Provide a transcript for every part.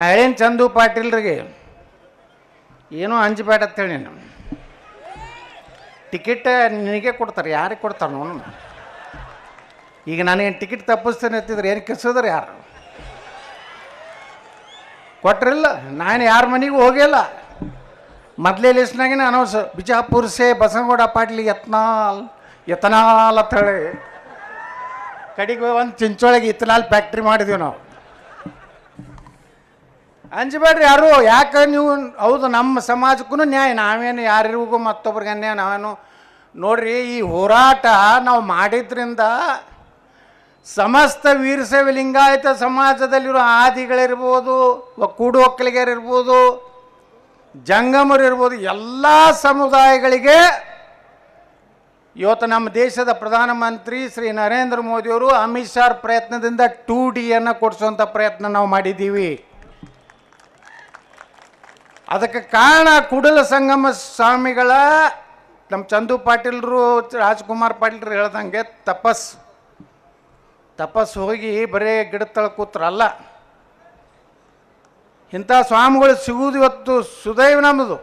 ಹಳೇನು ಚಂದು ಪಾಟೀಲ್ರಿಗೆ ಏನೋ ಅಂಜಬೇಡ ಅಂತೇಳಿ ನೀನು ಟಿಕೆಟ್ ನಿನಗೆ ಕೊಡ್ತಾರೆ, ಯಾರಿಗೆ ಕೊಡ್ತಾರೆ ನೋನು? ಈಗ ನನಗೆ ಟಿಕೆಟ್ ತಪ್ಪಿಸ್ತೇನೆ ಅಂತಿದ್ರೆ ಏನು ಕಿಸಿದ್ರೆ ಯಾರು ಕೊಟ್ರಿಲ್ಲ? ನಾನು ಯಾರ ಮನೆಗೂ ಹೋಗಿಲ್ಲ. ಮೊದಲೇ ಲಿಸ್ಟ್ನಾಗಿನ ಅನೌನ್ಸ್ ಬಿಜಾಪುರ ಸೇ ಬಸನಗೌಡ ಪಾಟೀಲ್ ಎತ್ತನಾಲ್ ಅಂತ ಹೇಳಿ ಕಡೆಗೆ ಒಂದು ಚಿಂಚೋಳಿಗೆ ಇತ್ತನಾಲ್ ಫ್ಯಾಕ್ಟ್ರಿ ಮಾಡಿದ್ವಿ ನಾವು. ಅಂಜಬೇಡ್ರಿ ಯಾರು, ಯಾಕೆ ನೀವು? ಹೌದು, ನಮ್ಮ ಸಮಾಜಕ್ಕೂ ನ್ಯಾಯ. ನಾವೇನು ಯಾರಿಗೂ ಮತ್ತೊಬ್ರಿಗೆ ಅನ್ಯಾಯ ನಾವೇನು ನೋಡ್ರಿ. ಈ ಹೋರಾಟ ನಾವು ಮಾಡಿದ್ರಿಂದ ಸಮಸ್ತ ವೀರಶೈವ ಲಿಂಗಾಯತ ಸಮಾಜದಲ್ಲಿರೋ ಆದಿಗಳಿರ್ಬೋದು, ಕೂಡು ಒಕ್ಕಲಿಗರಿರ್ಬೋದು, ಜಂಗಮರಿರ್ಬೋದು, ಎಲ್ಲ ಸಮುದಾಯಗಳಿಗೆ ಇವತ್ತು ನಮ್ಮ ದೇಶದ ಪ್ರಧಾನಮಂತ್ರಿ ಶ್ರೀ ನರೇಂದ್ರ ಮೋದಿಯವರು ಅಮಿತ್ ಶಾ ಪ್ರಯತ್ನದಿಂದ 2Dಯನ್ನು ಕೊಡಿಸುವಂಥ ಪ್ರಯತ್ನ ನಾವು ಮಾಡಿದ್ದೀವಿ. ಅದಕ್ಕೆ ಕಾರಣ ಕೂಡಲ ಸಂಗಮ ಸ್ವಾಮಿಗಳ ನಮ್ಮ ಚಂದು ಪಾಟೀಲ್ರು, ರಾಜ್ಕುಮಾರ್ ಪಾಟೀಲ್ರು ಹೇಳ್ದಂಗೆ ತಪಸ್ಸು ಹೋಗಿ ಬರೀ ಗಿಡ ತಳ ಕೂತ್ರಲ್ಲ. ಇಂಥ ಸ್ವಾಮಿಗಳು ಸಿಗುವುದು ಇವತ್ತು ಸುದೈವ ನಮ್ಮದು.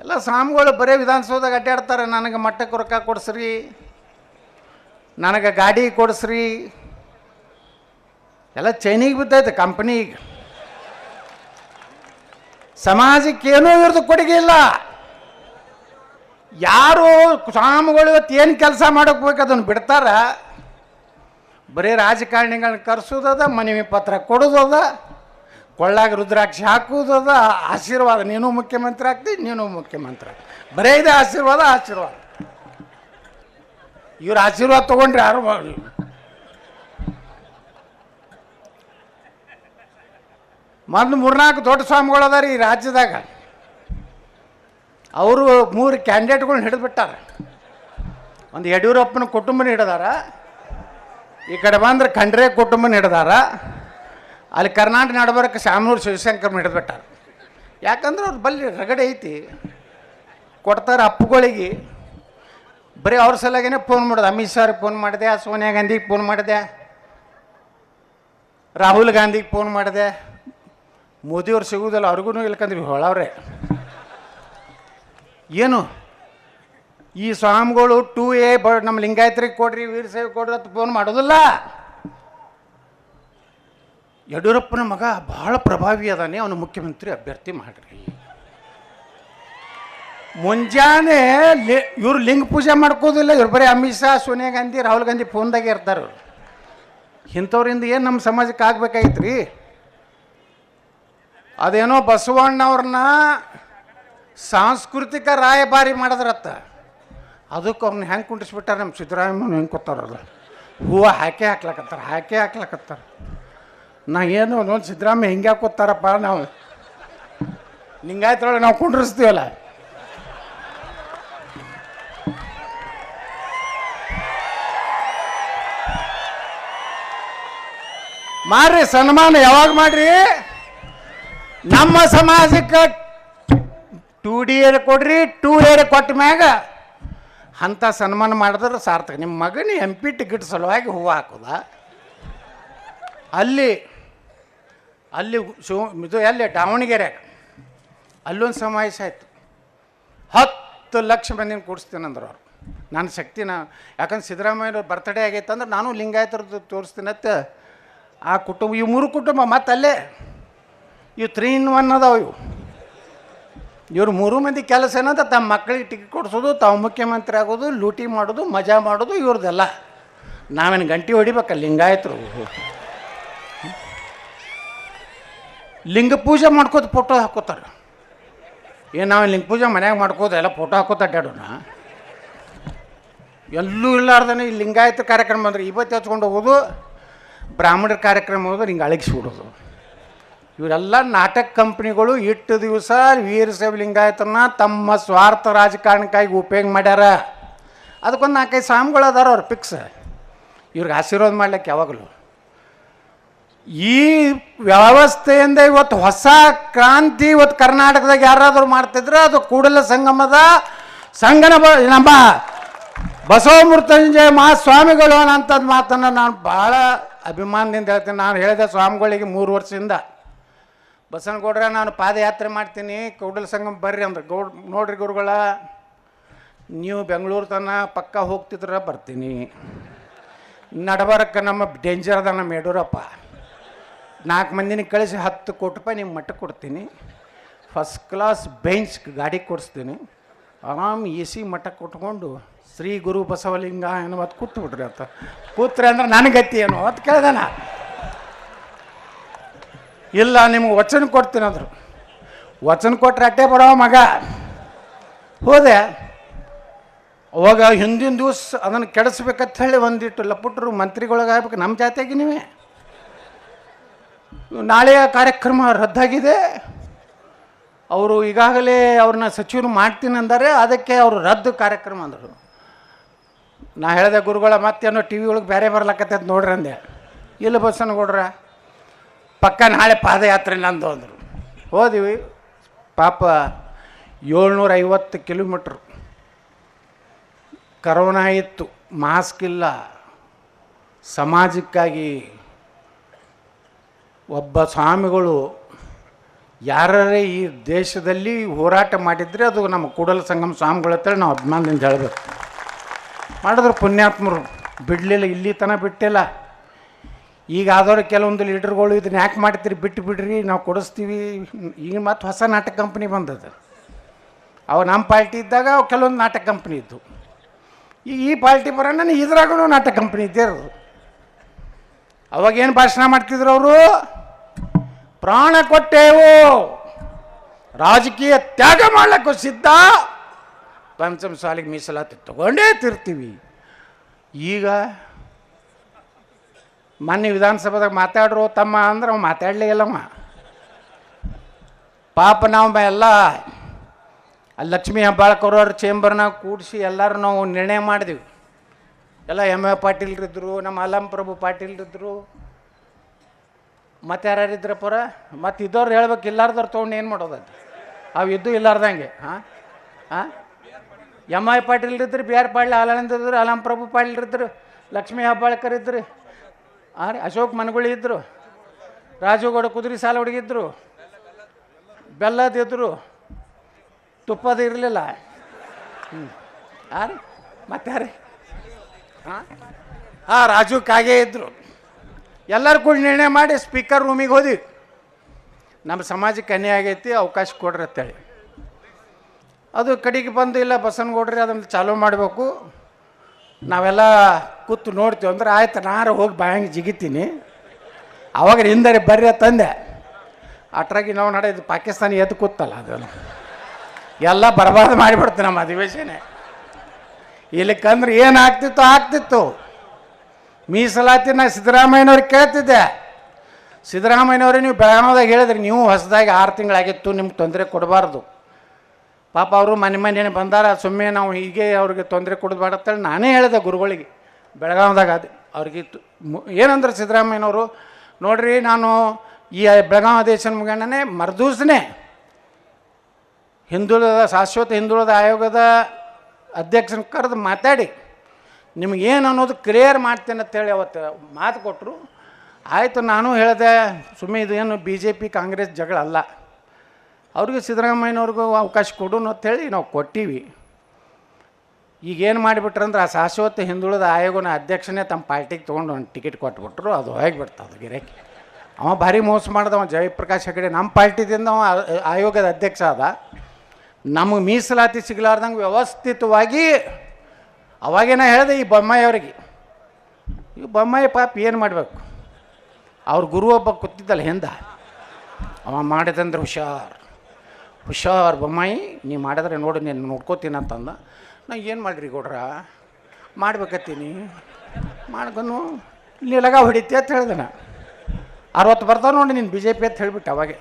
ಎಲ್ಲ ಸ್ವಾಮಿಗಳು ಬರೀ ವಿಧಾನಸೌಧದಾಗ ಅಡ್ಡಾಡ್ತಾರೆ, ನನಗೆ ಮಟ್ಟಕ್ಕೆ ರೊಕ್ಕ ಕೊಡಿಸ್ರಿ, ನನಗೆ ಗಾಡಿ ಕೊಡಿಸ್ರಿ, ಎಲ್ಲ ಚೈನಿಗೆ ಬಿದ್ದೈತೆ ಕಂಪ್ನಿಗೆ. ಸಮಾಜಕ್ಕೇನೂ ಇವ್ರದ್ದು ಕೊಡುಗೆ ಇಲ್ಲ. ಯಾರು ಸ್ವಾಮಿಗಳು ಇವತ್ತು ಏನು ಕೆಲಸ ಮಾಡೋಕ್ಬೇಕು ಅದನ್ನು ಬಿಡ್ತಾರ. ಬರೀ ರಾಜಕಾರಣಿಗಳನ್ನ ಕರೆಸೋದದ, ಮನವಿ ಪತ್ರ ಕೊಡೋದದ, ಕೊಳ್ಳಾಗ ರುದ್ರಾಕ್ಷಿ ಹಾಕುವುದದ, ಆಶೀರ್ವಾದ ನೀನು ಮುಖ್ಯಮಂತ್ರಿ ಆಗ್ತಿ, ನೀನು ಮುಖ್ಯಮಂತ್ರಿ ಆಗ್ತಿ, ಬರೇ ಇದೆ ಆಶೀರ್ವಾದ. ಇವ್ರ ಆಶೀರ್ವಾದ ತೊಗೊಂಡ್ರೆ ಯಾರು ಮೊದಲು 3-4 ದೊಡ್ಡ ಸ್ವಾಮಿಗಳು ಅದಾರ ಈ ರಾಜ್ಯದಾಗ. ಅವರು 3 ಕ್ಯಾಂಡಿಡೇಟ್ಗಳನ್ನ ಹಿಡಿದ್ಬಿಟ್ಟಾರ. ಒಂದು ಯಡಿಯೂರಪ್ಪನ ಕುಟುಂಬನ ಹಿಡಿದಾರ, ಈ ಕಡೆ ಬಂದ್ರೆ ಖಂಡ್ರೆ ಕುಟುಂಬನ ಹಿಡಿದಾರ, ಅಲ್ಲಿ ಕರ್ನಾಟಕ ನಡಬರಕ್ಕೆ ಶಾಮನೂರು ಶಿವಶಂಕರ್ನ ಹಿಡಿದ್ಬಿಟ್ಟಾರ. ಯಾಕಂದ್ರೆ ಅವ್ರು ಬಲ್ಲಿ ರಗಡೆ ಐತಿ, ಕೊಡ್ತಾರೆ ಅಪ್ಪುಗಳಿಗೆ. ಬರೀ ಅವ್ರ ಸಲಗೇನೆ ಫೋನ್ ಮಾಡೋದು. ಅಮಿತ್ ಶಾರಿಗೆ ಫೋನ್ ಮಾಡಿದೆ, ಸೋನಿಯಾ ಗಾಂಧಿಗೆ ಫೋನ್ ಮಾಡಿದೆ, ರಾಹುಲ್ ಗಾಂಧಿಗೆ ಫೋನ್ ಮಾಡಿದೆ. ಮೋದಿಯವ್ರು ಸಿಗುವುದಿಲ್ಲ, ಅವ್ರಿಗೂ ಇಲ್ಕಂದ್ರಿ ಹೊಳವ್ರೆ. ಏನು ಈ ಸ್ವಾಮಿಗಳು 2A ನಮ್ಮ ಲಿಂಗಾಯತ್ರಿಗೆ ಕೊಡ್ರಿ, ವೀರಶೈವ ಕೊಡ್ರಿ ಅಂತ ಫೋನ್ ಮಾಡೋದಿಲ್ಲ. ಯಡಿಯೂರಪ್ಪನ ಮಗ ಭಾಳ ಪ್ರಭಾವಿ ಅದಾನೆ, ಅವನು ಮುಖ್ಯಮಂತ್ರಿ ಅಭ್ಯರ್ಥಿ ಮಾಡ್ರಿ. ಮುಂಜಾನೆ ಇವ್ರು ಲಿಂಗ ಪೂಜೆ ಮಾಡ್ಕೋದಿಲ್ಲ. ಇವ್ರು ಬರೀ ಅಮಿತ್ ಶಾ, ಸೋನಿಯಾ ಗಾಂಧಿ, ರಾಹುಲ್ ಗಾಂಧಿ ಫೋನ್ದಾಗೆ ಇರ್ತಾರೆ. ಅವ್ರು ಇಂಥವ್ರಿಂದ ಏನು ನಮ್ಮ ಸಮಾಜಕ್ಕೆ ಆಗ್ಬೇಕಾಗಿತ್ರಿ? ಅದೇನೋ ಬಸವಣ್ಣವ್ರನ್ನ ಸಾಂಸ್ಕೃತಿಕ ರಾಯಭಾರಿ ಮಾಡಿದ್ರತ್ತ, ಅದಕ್ಕೆ ಅವ್ರನ್ನ ಹೆಂಗೆ ಕುಂಡಿಸ್ಬಿಟ್ಟಾರೆ ನಮ್ಮ ಸಿದ್ದರಾಮಯ್ಯನ ಹೆಂಗೆ ಕೊತ್ತಾರಲ್ಲ, ಹೂವು ಹಾಕ್ಲಕತ್ತಾರ. ನಾ ಏನು ಒಂದು ಸಿದ್ದರಾಮಯ್ಯ ಹಿಂಗೆ ಹಾಕೋತಾರಪ್ಪ, ನಾವು ಲಿಂಗಾಯತೊಳಗೆ ನಾವು ಕುಂಡ್ರಿಸ್ತೀವಲ್ಲ. ಮಾಡ್ರಿ ಸನ್ಮಾನ, ಯಾವಾಗ ಮಾಡ್ರಿ? ನಮ್ಮ ಸಮಾಜಕ್ಕೆ 2D ಕೊಡ್ರಿ, 2A ಕೊಟ್ಟ ಮ್ಯಾಗ ಅಂಥ ಸನ್ಮಾನ ಮಾಡಿದ್ರೆ ಸಾರ್ಥಕ. ನಿಮ್ಮ ಮಗನ MP ಟಿಕೆಟ್ ಸಲುವಾಗಿ ಹೂವು ಹಾಕೋದ ಅಲ್ಲಿ ಇದು ಎಲ್ಲಿ ದಾವಣಗೆರೆ ಅಲ್ಲೊಂದು ಸಮಾವೇಶ ಆಯಿತು. 10 ಲಕ್ಷ ಮಂದಿನ ಕೂಡಿಸ್ತೀನಂದ್ರೆ ಅವರು. ನನ್ನ ಶಕ್ತಿನ, ಯಾಕಂದ್ರೆ ಸಿದ್ದರಾಮಯ್ಯವ್ರ ಬರ್ತಡೇ ಆಗೈತೆ ಅಂದ್ರೆ ನಾನು ಲಿಂಗಾಯತರದ್ದು ತೋರಿಸ್ತೀನತ್ತ. ಆ ಕುಟುಂಬ, ಇವು 3 ಕುಟುಂಬ ಮತ್ತು ಅಲ್ಲೇ ಇವು 3 in 1 ಅದಾವ. ಇವ್ರು 3 ಮಂದಿ ಕೆಲಸ ಏನಂತ ತಮ್ಮ ಮಕ್ಕಳಿಗೆ ಟಿಕೆಟ್ ಕೊಡಿಸೋದು, ತಾವು ಮುಖ್ಯಮಂತ್ರಿ ಆಗೋದು, ಲೂಟಿ ಮಾಡೋದು, ಮಜಾ ಮಾಡೋದು ಇವ್ರದ್ದೆಲ್ಲ. ನಾವೇನು ಗಂಟೆ ಹೊಡಿಬೇಕಲ್ಲ ಲಿಂಗಾಯತರು? ಲಿಂಗ ಪೂಜೆ ಮಾಡ್ಕೋತ ಫೋಟೋ ಹಾಕೋತಾರೆ. ಏನು ನಾವೇನು ಲಿಂಗ ಪೂಜೆ ಮನ್ಯಾಗ ಮಾಡ್ಕೋದು, ಎಲ್ಲ ಫೋಟೋ ಹಾಕೋತ ಅಡ್ಡಾಡೋಣ? ಎಲ್ಲೂ ಇಲ್ಲಾರ್ದೇ ಈ ಲಿಂಗಾಯತ ಕಾರ್ಯಕ್ರಮ ಬಂದ್ರೆ ಇವತ್ತು ಹಚ್ಕೊಂಡು ಹೋಗೋದು, ಬ್ರಾಹ್ಮಣರ ಕಾರ್ಯಕ್ರಮ ಹೋಗೋದು, ಹಿಂಗೆ ಅಳಗಿಸ್ಬಿಡೋದು. ಇವರೆಲ್ಲ ನಾಟಕ ಕಂಪ್ನಿಗಳು ಇಟ್ಟು ದಿವಸ ವೀರಶೈವ ಲಿಂಗಾಯತನ ತಮ್ಮ ಸ್ವಾರ್ಥ ರಾಜಕಾರಣಕ್ಕಾಗಿ ಉಪಯೋಗ ಮಾಡ್ಯಾರ. ಅದಕ್ಕೊಂದು 4-5 ಸ್ವಾಮಿಗಳು ಅದಾರ, ಅವ್ರು ಫಿಕ್ಸ್. ಇವ್ರಿಗೆ ಆಶೀರ್ವಾದ ಮಾಡ್ಲಿಕ್ಕೆ ಯಾವಾಗಲೂ. ಈ ವ್ಯವಸ್ಥೆಯಿಂದ ಇವತ್ತು ಹೊಸ ಕ್ರಾಂತಿ ಇವತ್ತು ಕರ್ನಾಟಕದಾಗ ಯಾರಾದರೂ ಮಾಡ್ತಿದ್ರೆ ಅದು ಕೂಡಲ ಸಂಗಮದ ನಮ್ಮ ಬಸವಮೃತ್ಯುಂಜಯ ಮಹಾಸ್ವಾಮಿಗಳು ಅನ್ನೋಂಥದ್ದು ಮಾತನ್ನು ನಾನು ಭಾಳ ಅಭಿಮಾನದಿಂದ ಹೇಳ್ತೀನಿ. ನಾನು ಹೇಳಿದೆ ಸ್ವಾಮಿಗಳಿಗೆ 3 ವರ್ಷದಿಂದ ಬಸನಗೌಡ್ರ ನಾನು ಪಾದಯಾತ್ರೆ ಮಾಡ್ತೀನಿ ಕೂಡಲ ಸಂಗಮ ಬರ್ರಿ ಅಂದ್ರೆ ನೋಡ್ರಿ ಗುರುಗಳ ನೀವು ಬೆಂಗಳೂರು ತನಕ ಪಕ್ಕ ಹೋಗ್ತಿದ್ರ ಬರ್ತೀನಿ, ನಡಬರಕ್ಕೆ ನಮ್ಮ ಡೇಂಜರ್ ಅದ ನಮ್ಮ ಯಡಿಯೂರಪ್ಪ, 4 ಮಂದಿನ ಕಳಿಸಿ 10 ಕೋಟಿ ರೂಪಾಯಿ ನಿಮ್ಮ ಮಟ್ಟಕ್ಕೆ ಕೊಡ್ತೀನಿ, ಫಸ್ಟ್ ಕ್ಲಾಸ್ ಬೆಂಚ್ ಗಾಡಿ ಕೊಡಿಸ್ತೀನಿ, ಆರಾಮ್ AC ಮಟ್ಟಕ್ಕೆ ಕೊಟ್ಕೊಂಡು ಶ್ರೀ ಗುರು ಬಸವಲಿಂಗ ಅನ್ನೋದು ಕೂತ್ಬಿಟ್ರಿ ಅಂತ. ಕೂತ್ರೆ ಅಂದ್ರೆ ನನಗತಿ ಏನು ಅಂತ ಕೇಳ್ದಾನ. ಇಲ್ಲ ನಿಮ್ಗೆ ವಚನ ಕೊಡ್ತೀನಿ ಅಂದರು. ವಚನ ಕೊಟ್ಟರೆ ಅಟ್ಟೆ ಬರೋ ಮಗ. ಹೋದೆ. ಅವಾಗ ಹಿಂದಿನ ದಿವಸ ಅದನ್ನು ಕೆಡಿಸ್ಬೇಕಂತ ಹೇಳಿ ಒಂದಿಟ್ಟು ಲಪುಟ್ರು ಮಂತ್ರಿಗಳಿಗಾಗ್ಬೇಕು, ನಮ್ಮ ಜಾತಿಯಾಗಿ ನೀವೇ ನಾಳೆಯ ಕಾರ್ಯಕ್ರಮ ರದ್ದಾಗಿದೆ, ಅವರು ಈಗಾಗಲೇ ಅವ್ರನ್ನ ಸಚಿವರು ಮಾಡ್ತೀನಿ ಅಂತಾರೆ, ಅದಕ್ಕೆ ಅವರು ರದ್ದು ಕಾರ್ಯಕ್ರಮ ಅಂದರು. ನಾ ಹೇಳಿದೆ ಗುರುಗಳ ಮತ್ತೇನೋ ಟಿ ವಿ ಒಳಗೆ ಬೇರೆ ಬರ್ಲಕ್ಕತ್ತೈತೆ ನೋಡ್ರಿ ಅಂದೆ. ಇಲ್ಲ ಬಸನಗೌಡ್ರ ಪಕ್ಕ ನಾಳೆ ಪಾದಯಾತ್ರೆ ನಂದು ಅಂದರು. ಹೋದಿವಿ. ಪಾಪ 750 ಕಿಲೋಮೀಟ್ರ್ ಕರೋನಾ ಇತ್ತು, ಮಾಸ್ಕ್ ಇಲ್ಲ. ಸಮಾಜಕ್ಕಾಗಿ ಒಬ್ಬ ಸ್ವಾಮಿಗಳು ಯಾರೇ ಈ ದೇಶದಲ್ಲಿ ಹೋರಾಟ ಮಾಡಿದರೆ ಅದು ನಮ್ಮ ಕೂಡಲ ಸಂಗಮ ಸ್ವಾಮಿಗಳು ಅಂತೇಳಿ ನಾವು ಅಭಿಮಾನದಿಂದ ಹೇಳಬೇಕು. ಮಾಡಿದ್ರು ಪುಣ್ಯಾತ್ಮರು, ಬಿಡಲಿಲ್ಲ, ಇಲ್ಲಿ ತನಕ ಬಿಟ್ಟಿಲ್ಲ. ಈಗ ಆದವ್ರು ಕೆಲವೊಂದು ಲೀಡರ್ಗಳು ಇದನ್ನ ಯಾಕೆ ಮಾಡ್ತೀರಿ ಬಿಟ್ಟು ಬಿಡ್ರಿ ನಾವು ಕೊಡಿಸ್ತೀವಿ. ಈಗ ಮತ್ತು ಹೊಸ ನಾಟಕ ಕಂಪ್ನಿ ಬಂದದ್ದು. ಅವು ನಮ್ಮ ಪಾರ್ಟಿ ಇದ್ದಾಗ ಅವು ಕೆಲವೊಂದು ನಾಟಕ ಕಂಪ್ನಿ ಇದ್ದು. ಈಗ ಈ ಪಾರ್ಟಿ ಬರೋಣ ಇದ್ರಾಗೂ ನಾಟಕ ಕಂಪ್ನಿ ಇದ್ದೇ ಇರೋದು. ಅವಾಗೇನು ಭಾಷಣ ಮಾಡ್ತಿದ್ರು ಅವರು? ಪ್ರಾಣ ಕೊಟ್ಟೇವು, ರಾಜಕೀಯ ತ್ಯಾಗ ಮಾಡ್ಲಿಕ್ಕೂ ಸಿದ್ಧ, ಪಂಚಮ ಸಾಲಿಗೆ ಮೀಸಲಾತಿ ತಗೊಂಡೇ ತಿರ್ತೀವಿ. ಈಗ ಮೊನ್ನೆ ವಿಧಾನಸಭಾದಾಗ ಮಾತಾಡ್ರು ತಮ್ಮ ಅಂದ್ರೆ ಅವ ಮಾತಾಡಲೇ ಇಲ್ಲಮ್ಮ. ಪಾಪ ನಾವು ಎಲ್ಲ ಅಲ್ಲಿ ಲಕ್ಷ್ಮೀ ಹೆಬ್ಬಾಳ್ಕರ್ ಚೇಂಬರ್ನಾಗ ಕೂಡಿಸಿ ಎಲ್ಲರೂ ನಾವು ನಿರ್ಣಯ ಮಾಡಿದ್ವಿ. ಎಲ್ಲ ಎಮ್ ಎ ಪಾಟೀಲ್ರಿದ್ದರು, ನಮ್ಮ ಅಲಂ ಪ್ರಭು ಪಾಟೀಲ್ರಿದ್ದರು, ಮತ್ತು ಯಾರ್ಯಾರಿದ್ರ ಪರ, ಮತ್ತು ಇದ್ದವ್ರು ಹೇಳ್ಬೇಕು, ಇಲ್ಲಾರ್ದವ್ರು ತೊಗೊಂಡು ಏನು ಮಾಡೋದು? ಅವು ಇದ್ದು ಇಲ್ಲಾರ್ದಂಗೆ. ಎಮ್ ಐ ಪಾಟೀಲ್ರಿದ್ರು, ಬಿ ಆರ್ ಪಾಟೀಲ್ ಆಲಂದಿದ್ರು, ಅಲಂ ಪ್ರಭು ಪಾಟೀಲ್ರಿದ್ರು, ಲಕ್ಷ್ಮೀ ಹೆಬ್ಬಾಳ್ಕರ್ ಇದ್ರು, ಅಶೋಕ್ ಮನಗುಳಿ ಇದ್ದರು, ರಾಜುಗೌಡ ಕುದುರೆ ಸಾಲ ಹುಡುಗಿದ್ರು, ಬೆಲ್ಲದಿದ್ರು, ತುಪ್ಪದ ಇರಲಿಲ್ಲ. ರೀ ಮತ್ತೆ ಯಾರಿ ರಾಜು ಕಾಗೆ ಇದ್ದರು. ಎಲ್ಲರೂ ಕೂಡ ನಿರ್ಣಯ ಮಾಡಿ ಸ್ಪೀಕರ್ ರೂಮಿಗೆ ಹೋದ್ವಿ. ನಮ್ಮ ಸಮಾಜಕ್ಕೆ ಅನ್ಯಾಯ ಆಗೈತಿ, ಅವಕಾಶ ಕೊಡ್ರಿ ಅಂತೇಳಿ. ಅದು ಕಡೆಗೆ ಬಂದು ಇಲ್ಲ ಬಸನಗೌಡ್ರಿ ಅದನ್ನು ಚಾಲೂ ಮಾಡಬೇಕು, ನಾವೆಲ್ಲ ಕೂತು ನೋಡ್ತೀವಿ ಅಂದ್ರೆ ಆಯ್ತು ನಾರು ಹೋಗಿ ಬಾಯಂಗೆ ಜಿಗಿತೀನಿ. ಅವಾಗ ಹಿಂದರೆ ಬರ್ರಿ ತಂದೆ. ಅಟ್ರಾಗಿ ನಾವು ನಡೆದು ಪಾಕಿಸ್ತಾನ ಎದ್ದು ಕೂತಲ್ಲ, ಅದನ್ನು ಎಲ್ಲ ಬರಬಾರ್ದು ಮಾಡಿಬಿಡ್ತೀವಿ ನಮ್ಮ ಅಧಿವೇಶನ. ಇಲ್ಲಿಕಂದ್ರೆ ಏನು ಆಗ್ತಿತ್ತು. ಮೀಸಲಾತಿ ನಾ ಸಿದ್ದರಾಮಯ್ಯನವ್ರಿಗೆ ಕೇಳ್ತಿದ್ದೆ. ಸಿದ್ದರಾಮಯ್ಯನವ್ರೆ ನೀವು ಬೆಳಗಾವದಾಗ ಹೇಳಿದ್ರಿ, ನೀವು ಹೊಸದಾಗಿ 6 ತಿಂಗಳಾಗಿತ್ತು, ನಿಮ್ಗೆ ತೊಂದರೆ ಕೊಡಬಾರ್ದು. ಪಾಪ ಅವರು ಮನೆ ಬಂದಾರ, ಸುಮ್ಮನೆ ನಾವು ಹೀಗೆ ಅವ್ರಿಗೆ ತೊಂದರೆ ಕೊಡಬಾರ್ದಂತೇಳಿ ನಾನೇ ಹೇಳಿದೆ ಗುರುಗಳಿಗೆ ಬೆಳಗಾವದಾಗ. ಅದು ಅವ್ರಿಗೆ ಏನಂದ್ರೆ ಸಿದ್ದರಾಮಯ್ಯನವರು, ನೋಡ್ರಿ ನಾನು ಈ ಬೆಳಗಾವಿ ಅಧಿವೇಶನ ಮುಗಿಯಣ್ಣನೇ ಮರುದಿವ್ಸನೇ ಶಾಶ್ವತ ಹಿಂದುಳಿದ ಆಯೋಗದ ಅಧ್ಯಕ್ಷನ ಕರೆದು ಮಾತಾಡಿ ನಿಮಗೇನು ಅನ್ನೋದು ಕ್ಲಿಯರ್ ಮಾಡ್ತೇನೆ ಅಂತೇಳಿ ಅವತ್ತು ಮಾತು ಕೊಟ್ಟರು. ಆಯಿತು, ನಾನು ಹೇಳಿದೆ ಸುಮ್ಮನೆ ಇದೇನು BJP ಕಾಂಗ್ರೆಸ್ ಜಗಳ ಅಲ್ಲ, ಅವ್ರಿಗೆ ಸಿದ್ದರಾಮಯ್ಯನವ್ರಿಗೂ ಅವಕಾಶ ಕೊಡು ಅಂತೇಳಿ ನಾವು ಕೊಟ್ಟೀವಿ. ಈಗೇನು ಮಾಡಿಬಿಟ್ರಂದ್ರೆ ಆ ಶಾಶ್ವತ ಹಿಂದುಳಿದ ಆಯೋಗನ ಅಧ್ಯಕ್ಷನೇ ತಮ್ಮ ಪಾರ್ಟಿಗೆ ತೊಗೊಂಡು ಒಂದು ಟಿಕೆಟ್ ಕೊಟ್ಬಿಟ್ರು. ಅದು ಹೋಗಿಬಿಡ್ತದೆ ಗಿರಕ್ಕೆ. ಅವ ಭಾರಿ ಮೋಸ ಮಾಡ್ದವ ಜಯಪ್ರಕಾಶ್ ಹೆಗಡೆ. ನಮ್ಮ ಪಾರ್ಟಿದಿಂದ ಅವ ಆಯೋಗದ ಅಧ್ಯಕ್ಷ ಆದ. ನಮಗೆ ಮೀಸಲಾತಿ ಸಿಗಲಾರ್ದಂಗೆ ವ್ಯವಸ್ಥಿತವಾಗಿ ಅವಾಗೇನ ಹೇಳಿದೆ ಈ ಬೊಮ್ಮಾಯಿ ಅವರಿಗೆ. ಈ ಬೊಮ್ಮಾಯಿ ಪಾಪ ಏನು ಮಾಡಬೇಕು? ಅವ್ರ ಗುರು ಒಬ್ಬ ಕೂತಿದ್ದಲ್ಲ ಹಿಂದೆ, ಅವ ಮಾಡಿದಂದ್ರೆ ಹುಷಾರ್ ಬೊಮ್ಮಾಯಿ, ನೀ ಮಾಡಿದ್ರೆ ನೋಡಿ ನೀನು ನೋಡ್ಕೋತೀನಿ ಅಂತಂದ. ನಾ ಏನು ಮಾಡಿರಿ ಗೌಡ್ರ, ಮಾಡ್ಬೇಕತ್ತೀನಿ, ಮಾಡ್ಕೊಂಡು ಇಲ್ಲಿ ಲಗ ಹೊಡಿತಿ ಅಂತ ಹೇಳಿದೆ. ನಾ 60 ಬರ್ತಾವೆ ನೋಡಿ ನೀನು BJP ಅಂತ ಹೇಳಿಬಿಟ್ಟು. ಅವಾಗೆ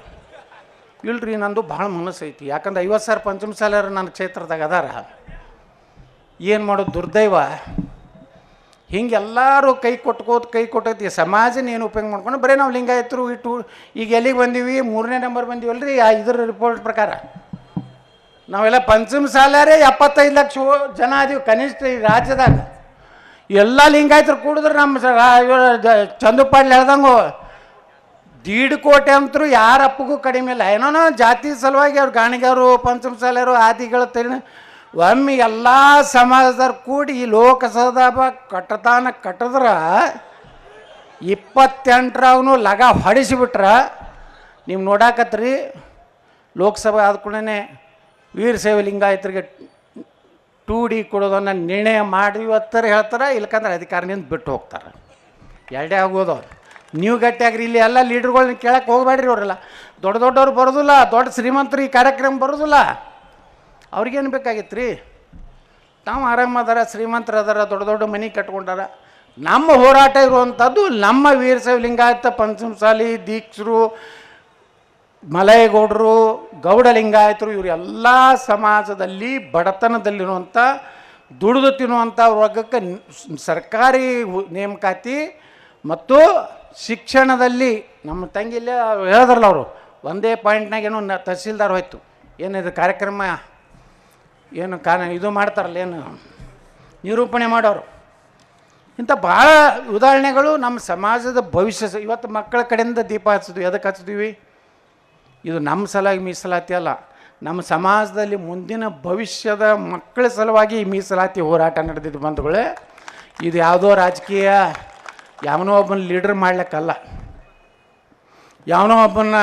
ಇಲ್ರಿ ನಂದು ಭಾಳ ಮನಸ್ಸು ಐತಿ, ಯಾಕಂದ್ರೆ 50,000 ಪಂಚಮಸಾಲರು ನನ್ನ ಕ್ಷೇತ್ರದಾಗ ಅದಾರ. ಏನು ಮಾಡೋದು ದುರ್ದೈವ. ಹಿಂಗೆಲ್ಲರೂ ಕೈ ಕೊಟ್ಟೈತಿ ಸಮಾಜನ ಏನು ಉಪಯೋಗ ಮಾಡ್ಕೊಂಡು ಬರೀ ನಾವು ಲಿಂಗಾಯತರು ಇಟ್ಟು ಈಗ ಎಲ್ಲಿಗೆ ಬಂದೀವಿ? 3ನೇ ನಂಬರ್ ಬಂದೀವಲ್ರಿ. ಇದರ ರಿಪೋರ್ಟ್ ಪ್ರಕಾರ ನಾವೆಲ್ಲ ಪಂಚಮಸಾಲರೇ 75 ಲಕ್ಷ ಜನ ಅದೀವಿ ಕನಿಷ್ಠ ಈ ರಾಜ್ಯದಾಗ. ಎಲ್ಲ ಲಿಂಗಾಯತರು ಕೂಡಿದ್ರೆ ನಮ್ಮ ಚಂದು ಪಾಟೀಲ್ ಹೇಳ್ದಂಗೆ 1.5 ಕೋಟಿ ಅಂತರೂ ಯಾರ ಅಪ್ಪಗೂ ಕಡಿಮೆ ಇಲ್ಲ. ಏನೋ ಜಾತಿ ಸಲುವಾಗಿ ಅವ್ರು ಗಾಣಿಗರು ಪಂಚಮಸಾಲಿಯರು ಆದಿಗಳು ಒಮ್ಮೆ ಎಲ್ಲ ಸಮಾಜದವ್ರು ಕೂಡಿ ಈ ಲೋಕಸಭಾ ಕಟ್ಟತಾನ ಕಟ್ಟಿದ್ರೆ 28ರಾಗೂ ಲಗ ಹೊಡಿಸಿಬಿಟ್ರೆ ನೀವು ನೋಡಾಕತ್ರಿ. ಲೋಕಸಭೆ ಆದ ಕೂಡಲೇ ವೀರಶೈವ ಲಿಂಗಾಯತರಿಗೆ 2D ಕೊಡೋದನ್ನು ನಿರ್ಣಯ ಮಾಡಿ ಇವತ್ತರ ಹೇಳ್ತಾರೆ, ಇಲ್ಕಂದ್ರೆ ಅಧಿಕಾರದಿಂದ ಬಿಟ್ಟು ಹೋಗ್ತಾರೆ. ಎರಡೇ ಆಗೋದು. ನೀವು ಗಟ್ಟಿಯಾಗ್ರಿ. ಇಲ್ಲಿ ಎಲ್ಲ ಲೀಡ್ರುಗಳನ್ನ ಕೇಳಕ್ಕೆ ಹೋಗಬೇಡ್ರಿ. ಅವರೆಲ್ಲ ದೊಡ್ಡವ್ರು ಬರೋದಿಲ್ಲ, ದೊಡ್ಡ ಶ್ರೀಮಂತರು ಈ ಕಾರ್ಯಕ್ರಮ ಬರೋದಿಲ್ಲ. ಅವ್ರಿಗೇನು ಬೇಕಾಗಿತ್ತು ರೀ? ನಾವು ಆರಾಮದಾರ, ಶ್ರೀಮಂತರು ಅದಾರ, ದೊಡ್ಡ ಮನೆ ಕಟ್ಕೊಂಡಾರ. ನಮ್ಮ ಹೋರಾಟ ಇರುವಂಥದ್ದು ನಮ್ಮ ವೀರಶೈವ ಲಿಂಗಾಯತ ಪಂಚಮಸಾಲಿ ದೀಕ್ಷರು ಮಲಯಗೌಡರು ಗೌಡ ಲಿಂಗಾಯತರು ಇವರೆಲ್ಲ ಸಮಾಜದಲ್ಲಿ ಬಡತನದಲ್ಲಿರುವಂಥ ದುಡಿದು ತಿನ್ನುವಂಥ ವರ್ಗಕ್ಕೆ ಸರ್ಕಾರಿ ನೇಮಕಾತಿ ಮತ್ತು ಶಿಕ್ಷಣದಲ್ಲಿ ನಮ್ಮ ತಂಗಿಲ್ಲ ಹೇಳಿದ್ರಲ್ಲ ಅವರು ಒಂದೇ ಪಾಯಿಂಟ್ನಾಗ ಏನೋ ತಹಸೀಲ್ದಾರ್ ಹೋಯ್ತು. ಏನಿದು ಕಾರ್ಯಕ್ರಮ ಏನು ಇದು ಮಾಡ್ತಾರಲ್ಲ, ಏನು ನಿರೂಪಣೆ ಮಾಡೋರು. ಇಂಥ ಭಾಳ ಉದಾಹರಣೆಗಳು ನಮ್ಮ ಸಮಾಜದ ಭವಿಷ್ಯ. ಇವತ್ತು ಮಕ್ಕಳ ಕಡೆಯಿಂದ ದೀಪ ಹಚ್ಚಿದ್ವಿ. ಎದಕ್ಕೆ ಹಚ್ಚಿದ್ವಿ? ಇದು ನಮ್ಮ ಸಲುವಾಗಿ ಮೀಸಲಾತಿ ಅಲ್ಲ, ನಮ್ಮ ಸಮಾಜದಲ್ಲಿ ಮುಂದಿನ ಭವಿಷ್ಯದ ಮಕ್ಕಳ ಸಲುವಾಗಿ ಈ ಮೀಸಲಾತಿ ಹೋರಾಟ ನಡೆದಿದ್ದು ಬಂಧುಗಳೇ. ಇದು ಯಾವುದೋ ರಾಜಕೀಯ ಯಾವನೋ ಒಬ್ಬನ ಲೀಡರ್ ಮಾಡ್ಲಿಕ್ಕಲ್ಲ, ಯಾವನೋ ಒಬ್ಬನ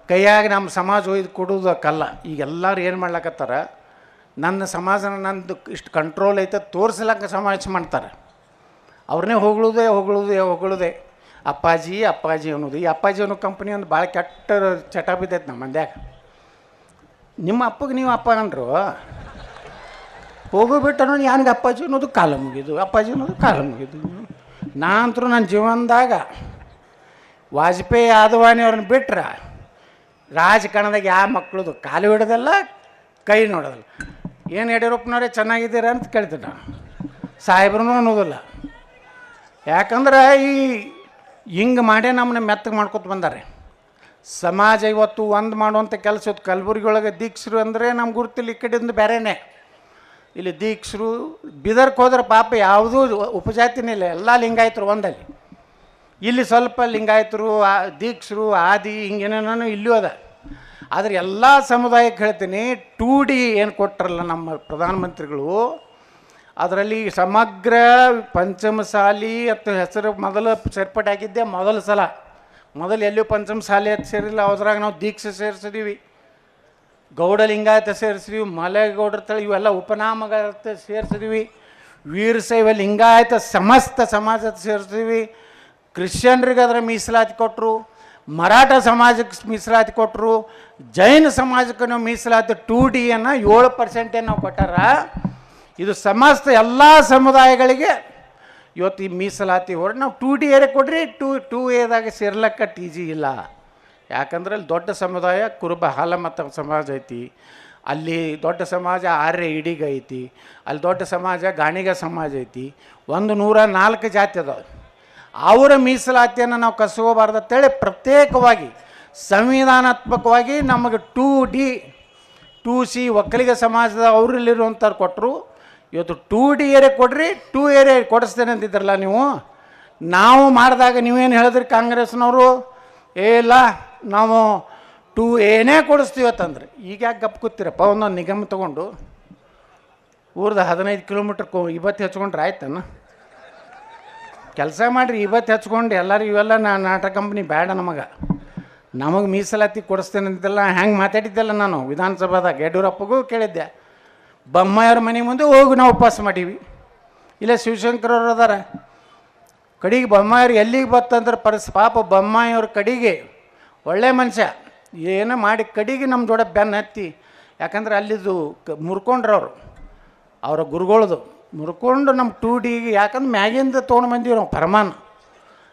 ಕೈಯಾಗಿ ನಮ್ಮ ಸಮಾಜ ಒಯ್ದು ಕೊಡೋದಕ್ಕಲ್ಲ. ಈಗ ಎಲ್ಲರೂ ಏನು ಮಾಡ್ಲಕತ್ತಾರ, ನನ್ನ ಸಮಾಜನ ನಂದು ಇಷ್ಟು ಕಂಟ್ರೋಲ್ ಐತೆ ತೋರಿಸ್ಲಕ್ಕ ಸಮಾವೇಶ ಮಾಡ್ತಾರೆ. ಅವ್ರನ್ನೇ ಹೊಗಳುದೇ ಅಪ್ಪಾಜಿ ಅನ್ನೋದು. ಈ ಅಪ್ಪಾಜಿ ಅನ್ನೋ ಕಂಪ್ನಿ ಒಂದು ಭಾಳ ಕೆಟ್ಟ ಚಟ ಬಿದ್ದೈತೆ ನಮ್ಮ ಮಂದ್ಯಾಗ. ನಿಮ್ಮ ಅಪ್ಪಗೆ ನೀವು ಅಪ್ಪ ಅಂದರು ಹೋಗೋಬಿಟ್ಟು ಅನ್ನೋದು ಯಾನಿಗೆ ಅಪ್ಪಾಜಿ ಅನ್ನೋದು ಕಾಲ ಮುಗಿದು, ಅಪ್ಪಾಜಿ ಅನ್ನೋದು ಕಾಲ ಮುಗಿದು. ನಾನಂತರೂ ನನ್ನ ಜೀವನದಾಗ ವಾಜಪೇಯಿ ಆದವಾನಿ ಅವ್ರನ್ನ ಬಿಟ್ರೆ ರಾಜಕಾರಣದಾಗ ಯಾವ ಮಕ್ಕಳದು ಕಾಲು ಹಿಡೋದಲ್ಲ, ಕೈ ನೋಡೋದಲ್ಲ. ಏನು ಯಡಿಯೂರಪ್ಪನವರೇ ಚೆನ್ನಾಗಿದ್ದೀರ ಅಂತ ಕೇಳ್ತೀನಿ ನಾನು. ಸಾಹೇಬ್ರೂ ಅನ್ನೋದಿಲ್ಲ. ಯಾಕಂದ್ರೆ ಈ ಹಿಂಗೆ ಮಾಡೇ ನಮ್ಮನ್ನ ಮೆತ್ತಗೆ ಮಾಡ್ಕೊತ ಬಂದಾರೆ. ಸಮಾಜ ಇವತ್ತು ಒಂದು ಮಾಡುವಂಥ ಕೆಲಸ ಇತ್ತು. ಕಲಬುರ್ಗಿ ಒಳಗೆ ದೀಕ್ಷರು ಅಂದರೆ ನಮ್ಗೆ ಗುರುತಿಲ್ಲ. ಈ ಕಡೆಯಿಂದ ಬೇರೆಯೇ. ಇಲ್ಲಿ ದೀಕ್ಷರು ಬಿದರ್ಕ್ಕೆ ಹೋದ್ರೆ ಪಾಪ ಯಾವುದೂ ಉಪಜಾತಿನೇ ಇಲ್ಲ, ಎಲ್ಲ ಲಿಂಗಾಯತರು ಒಂದಲ್ಲಿ. ಇಲ್ಲಿ ಸ್ವಲ್ಪ ಲಿಂಗಾಯತರು ದೀಕ್ಷರು ಆದಿ ಹಿಂಗೇನೇನೋ ಇಲ್ಲೂ ಅದ. ಆದರೆ ಎಲ್ಲ ಸಮುದಾಯಕ್ಕೆ ಹೇಳ್ತೀನಿ, 2D ಏನು ಕೊಟ್ಟರಲ್ಲ ನಮ್ಮ ಪ್ರಧಾನಮಂತ್ರಿಗಳು, ಅದರಲ್ಲಿ ಸಮಗ್ರ ಪಂಚಮಸಾಲಿ ಅಥವಾ ಹೆಸರು ಮೊದಲು ಸೇರ್ಪಡೆ ಆಗಿದ್ದೆ ಮೊದಲ ಸಲ. ಮೊದಲು ಎಲ್ಲೂ ಪಂಚಮಸಾಲಿ ಅಂತ ಸೇರಿಲ್ಲ. ಅದ್ರಾಗ ನಾವು ದೀಕ್ಷೆ ಸೇರಿಸಿದೀವಿ, ಗೌಡ ಲಿಂಗಾಯತ ಸೇರಿಸಿದೀವಿ, ಮಲೆಗೌಡರ ತಳಿ ಇವೆಲ್ಲ ಉಪನಾಮಗಾರತ ಸೇರಿಸಿದೀವಿ, ವೀರಶೈವ ಲಿಂಗಾಯತ ಸಮಸ್ತ ಸಮಾಜದ ಸೇರಿಸಿದೀವಿ. ಕ್ರಿಶ್ಚಿಯನ್ರಿಗೆ ಅದರ ಮೀಸಲಾತಿ ಕೊಟ್ಟರು, ಮರಾಠ ಸಮಾಜಕ್ಕೆ ಮೀಸಲಾತಿ ಕೊಟ್ಟರು, ಜೈನ ಸಮಾಜಕ್ಕೆ ನಾವು ಮೀಸಲಾತಿ 2Dಯನ್ನು 7% ನಾವು ಕೊಟ್ಟಾರ. ಇದು ಸಮಸ್ತ ಎಲ್ಲ ಸಮುದಾಯಗಳಿಗೆ ಇವತ್ತು ಈ ಮೀಸಲಾತಿ ಹೊರಟು ನಾವು 2D ಏರಿಯಾ ಕೊಡ್ರಿ, 2Aದಾಗ ಸೇರ್ಲಕ್ಕ TG ಇಲ್ಲ. ಯಾಕಂದ್ರೆ ಅಲ್ಲಿ ದೊಡ್ಡ ಸಮುದಾಯ ಕುರುಬ ಹಾಲಮತ ಸಮಾಜ ಐತಿ, ಅಲ್ಲಿ ದೊಡ್ಡ ಸಮಾಜ ಆರ್ಯ ಇಡಿಗ ಐತಿ, ಅಲ್ಲಿ ದೊಡ್ಡ ಸಮಾಜ ಗಾಣಿಗ ಸಮಾಜ ಐತಿ, 104 ಜಾತಿ ಅದಾವೆ. ಅವರ ಮೀಸಲಾತಿಯನ್ನು ನಾವು ಕಸ್ಕೋಬಾರ್ದು ಅಂತೇಳಿ ಪ್ರತ್ಯೇಕವಾಗಿ ಸಂವಿಧಾನಾತ್ಮಕವಾಗಿ ನಮಗೆ 2D 2C ಒಕ್ಕಲಿಗ ಸಮಾಜದ ಅವರಲ್ಲಿರುವಂಥವ್ರು ಕೊಟ್ಟರು. ಇವತ್ತು 2D ಏರಿಯಾ ಕೊಡ್ರಿ, 2 ಏರಿಯಾ ಕೊಡಿಸ್ತೇನೆ ಅಂತಿದ್ರಲ್ಲ ನೀವು. ನಾವು ಮಾಡಿದಾಗ ನೀವೇನು ಹೇಳಿದ್ರಿ ಕಾಂಗ್ರೆಸ್ನವರು? ಇಲ್ಲ ನಾವು 2Aನೇ ಕೊಡಿಸ್ತೀವತ್ತಂದ್ರೆ. ಈಗ ಯಾಕೆ ಗಪ್ ಕೂತೀರಪ್ಪ? ಒಂದೊಂದು ನಿಗಮ ತೊಗೊಂಡು ಊರ್ದು 15 ಕಿಲೋಮೀಟ್ರ್ ಇವತ್ತು ಹಚ್ಕೊಂಡ್ರೆ ಆಯ್ತನ? ಕೆಲಸ ಮಾಡಿರಿ, ಇವತ್ತು ಹಚ್ಕೊಂಡು ಎಲ್ಲರೂ ಇವೆಲ್ಲ ನಾಟಕ ಕಂಪ್ನಿ ಬೇಡ ನಮಗೆ ಮೀಸಲಾತಿ ಕೊಡಿಸ್ತೇನೆ ಅಂತೆಲ್ಲ ಹೆಂಗೆ ಮಾತಾಡಿದ್ದೆಲ್ಲ ನಾನು ವಿಧಾನಸಭಾದಾಗ. ಯಡಿಯೂರಪ್ಪಗೂ ಕೇಳಿದ್ದೆ, ಬೊಮ್ಮಾಯಿಯವ್ರ ಮನೆ ಮುಂದೆ ಹೋಗಿ ನಾವು ಉಪವಾಸ ಮಾಡೀವಿ. ಇಲ್ಲ ಶಿವಶಂಕರವ್ರು ಅದಾರ ಕಡೆಗೆ. ಬೊಮ್ಮಾಯಿಯವ್ರು ಎಲ್ಲಿಗೆ ಬರ್ತಂದ್ರೆ ಪಾಪ ಬೊಮ್ಮಾಯಿಯವ್ರ ಕಡೆಗೆ ಒಳ್ಳೆ ಮನುಷ್ಯ ಏನೋ ಮಾಡಿ ಕಡೆಗೆ ನಮ್ಮ ಜೋಡ ಬೆನ್ನು ಹತ್ತಿ. ಯಾಕಂದ್ರೆ ಅಲ್ಲಿದ್ದು ಮುರ್ಕೊಂಡ್ರವ್ರು ಅವರ ಗುರುಗಳದು ಮುರ್ಕೊಂಡು ನಮ್ಮ 2D. ಯಾಕಂದ್ರೆ ಮ್ಯಾಗಿಂದ ತೊಗೊಂಡು ಬಂದೀವಿ ನಾವು ಪರಮಾನ.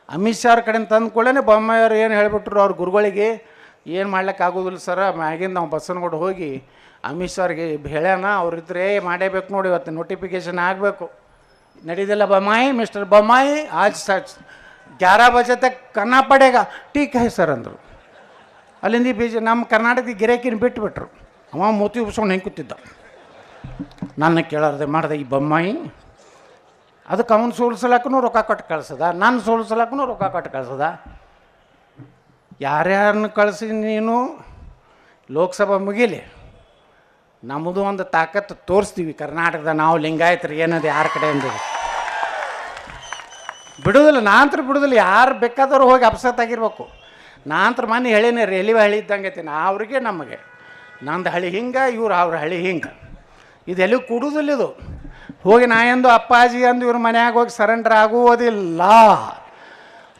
ಅಮಿತ್ ಶಾ ಅವ್ರ ಕಡೆಯಿಂದ ತಂದು ಕೂಡಲೇ ಬೊಮ್ಮಾಯಿಯವ್ರು ಏನು ಹೇಳಿಬಿಟ್ರು ಅವ್ರ ಗುರುಗಳಿಗೆ, ಏನು ಮಾಡ್ಲಿಕ್ಕೆ ಆಗೋದಿಲ್ಲ ಸರ, ಮ್ಯಾಗಿಂದ ನಾವು ಬಸ್ಸನ್ಕೊಂಡು ಹೋಗಿ ಅಮಿತ್ ಶಾ ಅವ್ರಿಗೆ ಹೇಳ್ಯಾನ, ಅವ್ರಿದ್ರೆ ಮಾಡೇಬೇಕು ನೋಡಿ, ಇವತ್ತು ನೋಟಿಫಿಕೇಷನ್ ಆಗಬೇಕು. ನಡೀದಿಲ್ಲ ಬೊಮ್ಮಾಯಿ, ಮಿಸ್ಟರ್ ಬೊಮ್ಮಾಯಿ ಆಜ್ 11 ಬಜೆ ತಕ್ ಕನ್ನಾ ಪಡೇಗ, ಟೀಕ್ ಹೈ ಸರ್ ಅಂದರು. ಅಲ್ಲಿಂದ ನಮ್ಮ ಕರ್ನಾಟಕದ ಗಿರಾಕಿನ ಬಿಟ್ಟುಬಿಟ್ರು. ಅವ ಮೂತಿ ಉಬ್ಸ್ಕೊಂಡು ಹೆಂಗೆ ಕೂತಿದ್ದ. ನನ್ನ ಕೇಳಾರ್ದೆ ಮಾಡಿದೆ ಈ ಬೊಮ್ಮಾಯಿ. ಅದಕ್ಕೆ ಅವನು ಸೋಲ್ಸಲಕ್ಕೂ ರೊಕ್ಕ ಕೊಟ್ಟು ಕಳ್ಸದ, ನಾನು ಸೋಲ್ಸಲಕ್ಕೂ ರೊಕ್ಕ ಕೊಟ್ಟು ಕಳ್ಸದ. ಯಾರ್ಯಾರನ್ನ ಕಳಿಸಿ ನೀನು ಲೋಕಸಭಾ ಮುಗಿಲಿ, ನಮ್ಮದು ಒಂದು ತಾಕತ್ತು ತೋರಿಸ್ತೀವಿ ಕರ್ನಾಟಕದ ನಾವು ಲಿಂಗಾಯತರು ಏನದು ಯಾರ ಕಡೆಯಿಂದ ಬಿಡೋದಿಲ್ಲ. ನಾನಂತರ ಬಿಡೋದಿಲ್ಲ, ಯಾರು ಬೇಕಾದವ್ರು ಹೋಗಿ ಅಪ್ಸೆಟ್ ಆಗಿರ್ಬೇಕು. ನಾನಂತರ ಮನೆ ಹೇಳಿನೇ ರೇಲಿವೆ ಹಳಿ ಇದ್ದಂಗೆ ಐತಿ, ಅವ್ರಿಗೆ ನಮಗೆ ನಂದು ಹಳಿ ಹಿಂಗೆ, ಇವ್ರು ಅವ್ರ ಹಳಿ ಹಿಂಗೆ, ಇದೆಲ್ಲೂ ಕೊಡುವುದಿಲ್ಲ. ಇದು ಹೋಗಿ ನಾ ಎಂದು ಅಪ್ಪಾಜಿ ಅಂದು ಇವ್ರ ಮನ್ಯಾಗ ಹೋಗಿ ಸರೆಂಡರ್ ಆಗುವುದಿಲ್ಲ.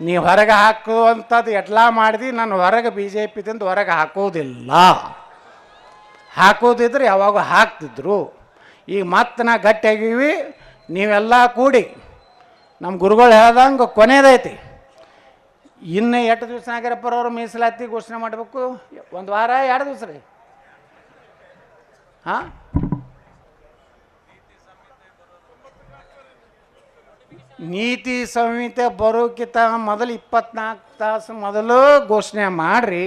ನೀವು ಹೊರಗೆ ಹಾಕುವಂಥದ್ದು ಎಟ್ಲ ಮಾಡಿದಿ, ನಾನು ಹೊರಗೆ BJP ತಿಂದು ಹೊರಗೆ ಹಾಕೋದಿಲ್ಲ. ಹಾಕೋದಿದ್ರೆ ಯಾವಾಗ ಹಾಕ್ತಿದ್ರು. ಈಗ ಮತ್ತೆ ನಾ ಗಟ್ಟಿಯಾಗೀವಿ, ನೀವೆಲ್ಲ ಕೂಡಿ ನಮ್ಮ ಗುರುಗಳು ಹೇಳ್ದಂಗೆ ಕೊನೆಯದೈತಿ. ಇನ್ನು 8 ದಿವಸ ನಾಗರಪ್ಪರವರು ಮೀಸಲಾತಿ ಘೋಷಣೆ ಮಾಡಬೇಕು. 1 ವಾರ 2 ದಿವಸ ರೀ. ಹಾಂ, ನೀತಿ ಸಂಹಿತೆ ಬರೋಕ್ಕಿಂತ ಮೊದಲು 24 ತಾಸು ಮೊದಲು ಘೋಷಣೆ ಮಾಡಿರಿ.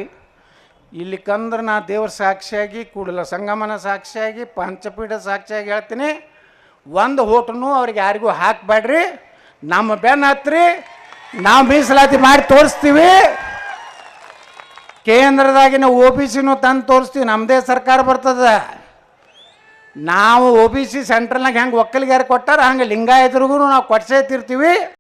ಇಲ್ಲಿ ಕಂದ್ರೆ ನಾ ದೇವ್ರ ಸಾಕ್ಷಿಯಾಗಿ, ಕೂಡಲ ಸಂಗಮನ ಸಾಕ್ಷಿಯಾಗಿ, ಪಂಚಪೀಠ ಸಾಕ್ಷಿಯಾಗಿ ಹೇಳ್ತೀನಿ, ಒಂದು ಹೋಟನು ಅವ್ರಿಗೆ ಯಾರಿಗೂ ಹಾಕಬೇಡ್ರಿ. ನಮ್ಮ ಬೆನ್ನು ಹತ್ರಿ, ನಾವು ಮೀಸಲಾತಿ ಮಾಡಿ ತೋರಿಸ್ತೀವಿ. ಕೇಂದ್ರದಾಗಿನ OBCನೂ ತಂದು ತೋರಿಸ್ತೀವಿ. ನಮ್ಮದೇ ಸರ್ಕಾರ ಬರ್ತದೆ. ನಾವು OBC ಸೆಂಟ್ರಲ್ನಾಗ ಹೆಂಗೆ ಒಕ್ಕಲಿಗಾರ ಕೊಟ್ಟಾರ ಹಂಗೆ ಲಿಂಗಾಯತರಿಗೂ ನಾವು ಕೊಡ್ಸೇ ತಿರ್ತೀವಿ.